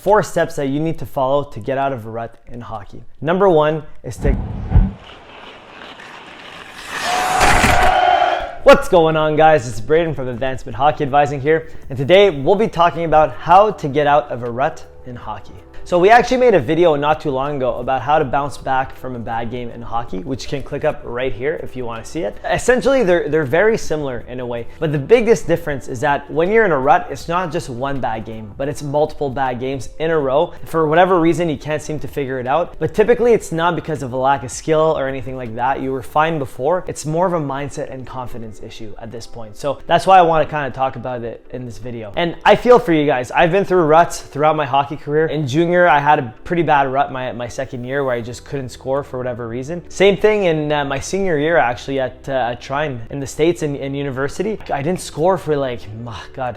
4 steps that you need to follow to get out of a rut in hockey. Number 1 is to... What's going on, guys? It's Braden from Advancement Hockey Advising here, and today we'll be talking about how to get out of a rut in hockey. So we actually made a video not too long ago about how to bounce back from a bad game in hockey, which you can click up right here if you want to see it. Essentially, they're very similar in a way, but the biggest difference is that when you're in a rut, it's not just one bad game, but it's multiple bad games in a row. For whatever reason, you can't seem to figure it out, but typically it's not because of a lack of skill or anything like that. You were fine before. It's more of a mindset and confidence issue at this point. So that's why I want to kind of talk about it in this video. And I feel for you guys. I've been through ruts throughout my hockey career. In junior, I had a pretty bad rut my second year where I just couldn't score for whatever reason. Same thing in my senior year actually at Trine in the States in university. I didn't score for like,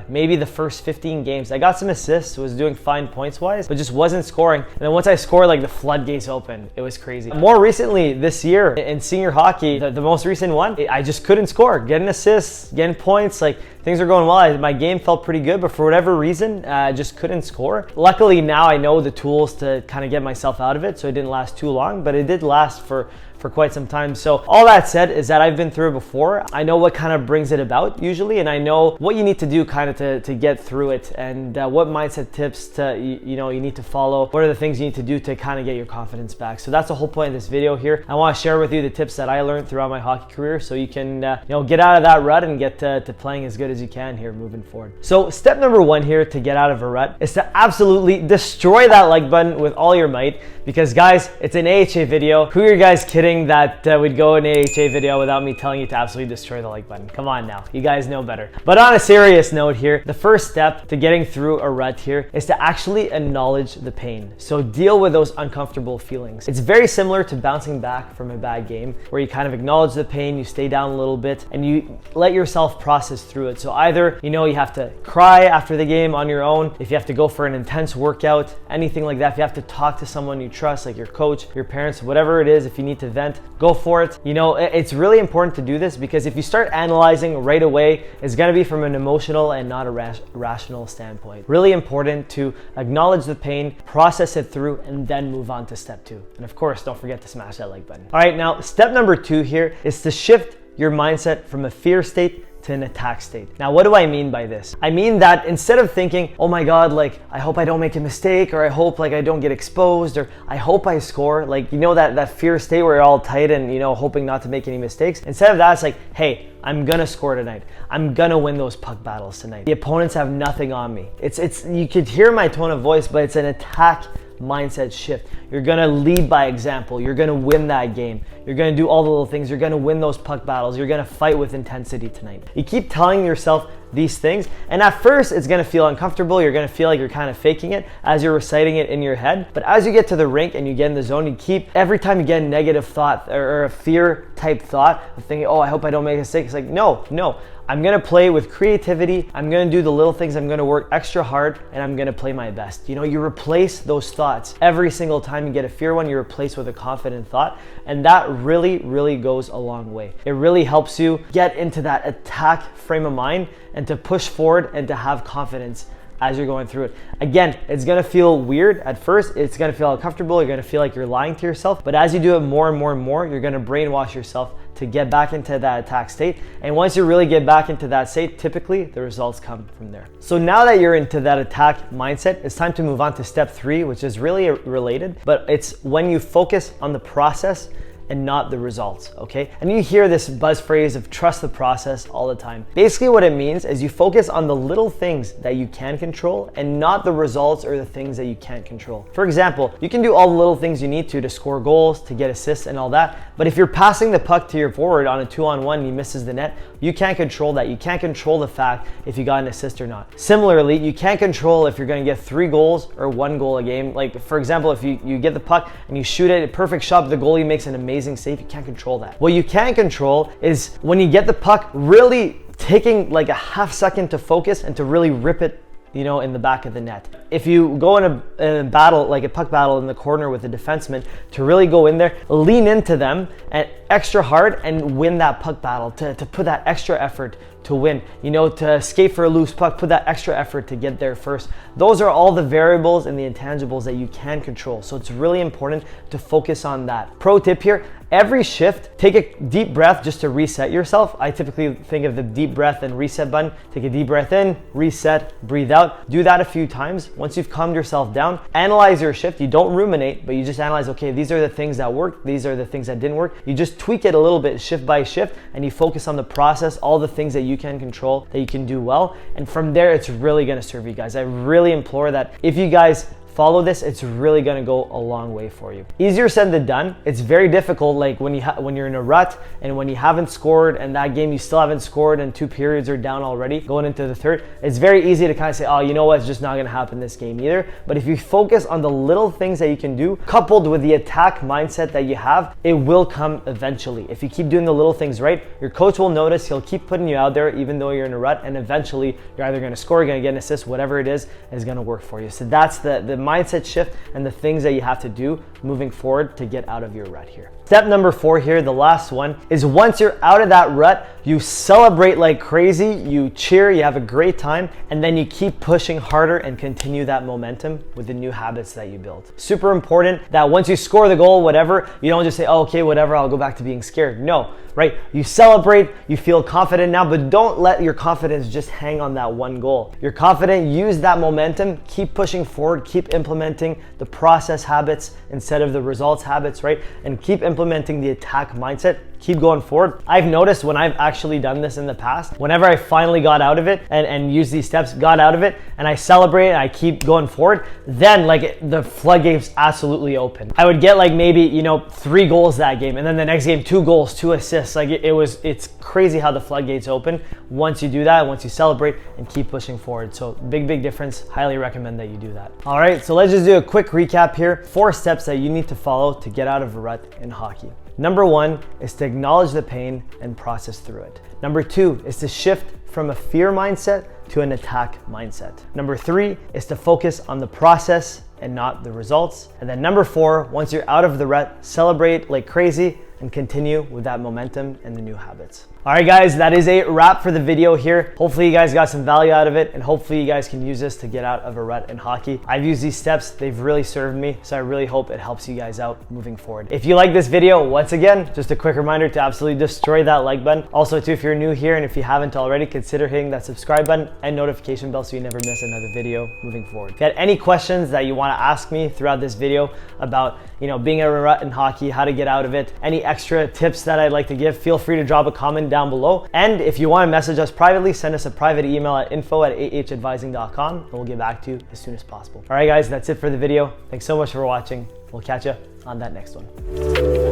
maybe the first 15 games. I got some assists, was doing fine points wise, but just wasn't scoring. And then once I scored, like the floodgates opened. It was crazy. More recently this year in senior hockey, the most recent one, I just couldn't score. Getting assists, getting points, like things are going well. My game felt pretty good, but for whatever reason, I just couldn't score. Luckily now I know the tools to kind of get myself out of it, so it didn't last too long, but it did last for quite some time. So all that said is that I've been through it before. I know what kind of brings it about usually, and I know what you need to do kind of to get through it, and what mindset tips you need to follow. What are the things you need to do to kind of get your confidence back? So that's the whole point of this video here. I want to share with you the tips that I learned throughout my hockey career, so you can get out of that rut and get to playing as good as you can here moving forward. So step number 1 here to get out of a rut is to absolutely destroy that like button with all your might, because guys, it's an AHA video. Who are you guys kidding that would go in an AHA video without me telling you to absolutely destroy the like button? Come on now, you guys know better. But on a serious note here, the first step to getting through a rut here is to actually acknowledge the pain. So deal with those uncomfortable feelings. It's very similar to bouncing back from a bad game, where you kind of acknowledge the pain, you stay down a little bit, and you let yourself process through it. So either you have to cry after the game on your own, if you have to go for an intense workout, anything like that, if you have to talk to someone you trust, like your coach, your parents, whatever it is, if you need to vent, go for it. It's really important to do this, because if you start analyzing right away, it's going to be from an emotional and not a rational standpoint. Really important to acknowledge the pain, process it through, and then move on to step 2. And of course, don't forget to smash that like button. All right, now step number 2 here is to shift your mindset from a fear state to an attack state. Now, what do I mean by this? I mean that instead of thinking, oh my God, like I hope I don't make a mistake, or I hope like I don't get exposed, or I hope I score, like that fear state where you're all tight and hoping not to make any mistakes. Instead of that, it's like, hey, I'm gonna score tonight. I'm gonna win those puck battles tonight. The opponents have nothing on me. It's you could hear my tone of voice, but it's an attack mindset shift. You're gonna lead by example. You're gonna win that game. You're gonna do all the little things. You're gonna win those puck battles. You're gonna fight with intensity tonight. You keep telling yourself these things, and at first it's gonna feel uncomfortable. You're gonna feel like you're kind of faking it as you're reciting it in your head. But as you get to the rink and you get in the zone, you keep, every time you get a negative thought or a fear type thought of thinking, oh, I hope I don't make a mistake. It's like, no. I'm gonna play with creativity. I'm gonna do the little things. I'm gonna work extra hard, and I'm gonna play my best. You replace those thoughts every single time you get a fear one. You replace with a confident thought, and that really, really goes a long way. It really helps you get into that attack frame of mind and to push forward and to have confidence as you're going through it. Again, it's gonna feel weird at first. It's gonna feel uncomfortable. You're gonna feel like you're lying to yourself. But as you do it more and more and more, you're gonna brainwash yourself to get back into that attack state. And once you really get back into that state, typically the results come from there. So now that you're into that attack mindset, it's time to move on to step 3, which is really related, but it's when you focus on the process and not the results, okay? And you hear this buzz phrase of trust the process all the time. Basically what it means is you focus on the little things that you can control and not the results or the things that you can't control. For example, you can do all the little things you need to score goals, to get assists and all that, but if you're passing the puck to your forward on a 2-on-1 and he misses the net, you can't control that. You can't control the fact if you got an assist or not. Similarly, you can't control if you're gonna get 3 goals or 1 goal a game. Like for example, if you get the puck and you shoot it, a perfect shot, but the goalie makes an amazing save, you can't control that. What you can control is when you get the puck, really taking like a half second to focus and to really rip it in the back of the net. If you go in a battle, like a puck battle in the corner with a defenseman, to really go in there, lean into them and extra hard and win that puck battle, to put that extra effort to win, you know, to skate for a loose puck, put that extra effort to get there first. Those are all the variables and the intangibles that you can control. So it's really important to focus on that. Pro tip here, every shift, take a deep breath just to reset yourself. I typically think of the deep breath and reset button. Take a deep breath in, reset, breathe out. Do that a few times. Once you've calmed yourself down, analyze your shift. You don't ruminate, but you just analyze, okay, these are the things that worked, these are the things that didn't work. You just tweak it a little bit, shift by shift, and you focus on the process, all the things that you can control, that you can do well. And from there, it's really gonna serve you guys. I really implore that if you guys follow this, it's really gonna go a long way for you. Easier said than done. It's very difficult, like when you're in a rut and when you haven't scored and that game you still haven't scored and 2 periods are down already going into the third. It's very easy to kind of say, oh, you know what, it's just not gonna happen this game either. But if you focus on the little things that you can do, coupled with the attack mindset that you have, it will come eventually. If you keep doing the little things right, your coach will notice, he'll keep putting you out there even though you're in a rut, and eventually you're either gonna score, you're gonna get an assist, whatever it is gonna work for you. So that's the mindset shift and the things that you have to do moving forward to get out of your rut here. Step number 4 here, the last one, is once you're out of that rut, you celebrate like crazy, you cheer, you have a great time, and then you keep pushing harder and continue that momentum with the new habits that you build. Super important that once you score the goal, whatever, you don't just say, oh, okay, whatever, I'll go back to being scared. No, right? You celebrate, you feel confident now, but don't let your confidence just hang on that one goal. You're confident, use that momentum, keep pushing forward, keep implementing the process habits instead of the results habits, right? And keep implementing the attack mindset. Keep going forward. I've noticed when I've actually done this in the past, whenever I finally got out of it and used these steps, got out of it, and I celebrate and I keep going forward, then like the floodgates absolutely open. I would get like maybe, you know, 3 goals that game, and then the next game 2 goals, 2 assists. Like it's crazy how the floodgates open once you do that, once you celebrate and keep pushing forward. So big difference. Highly recommend that you do that. All right, so let's just do a quick recap here. 4 steps that you need to follow to get out of a rut in hockey. Number 1 is to acknowledge the pain and process through it. Number 2 is to shift from a fear mindset to an attack mindset. Number 3 is to focus on the process and not the results. And then number 4, once you're out of the rut, celebrate like crazy and continue with that momentum and the new habits. All right, guys, that is a wrap for the video here. Hopefully you guys got some value out of it, and hopefully you guys can use this to get out of a rut in hockey. I've used these steps, they've really served me, so I really hope it helps you guys out moving forward. If you like this video, once again, just a quick reminder to absolutely destroy that like button. Also too, if you're new here and if you haven't already, consider hitting that subscribe button and notification bell so you never miss another video moving forward. If you had any questions that you want to ask me throughout this video about, you know, being in a rut in hockey, how to get out of it, any extra tips that I'd like to give, feel free to drop a comment down below. And if you want to message us privately, send us a private email at info@ahadvising.com and we'll get back to you as soon as possible. All right, guys, that's it for the video. Thanks so much for watching. We'll catch you on that next one.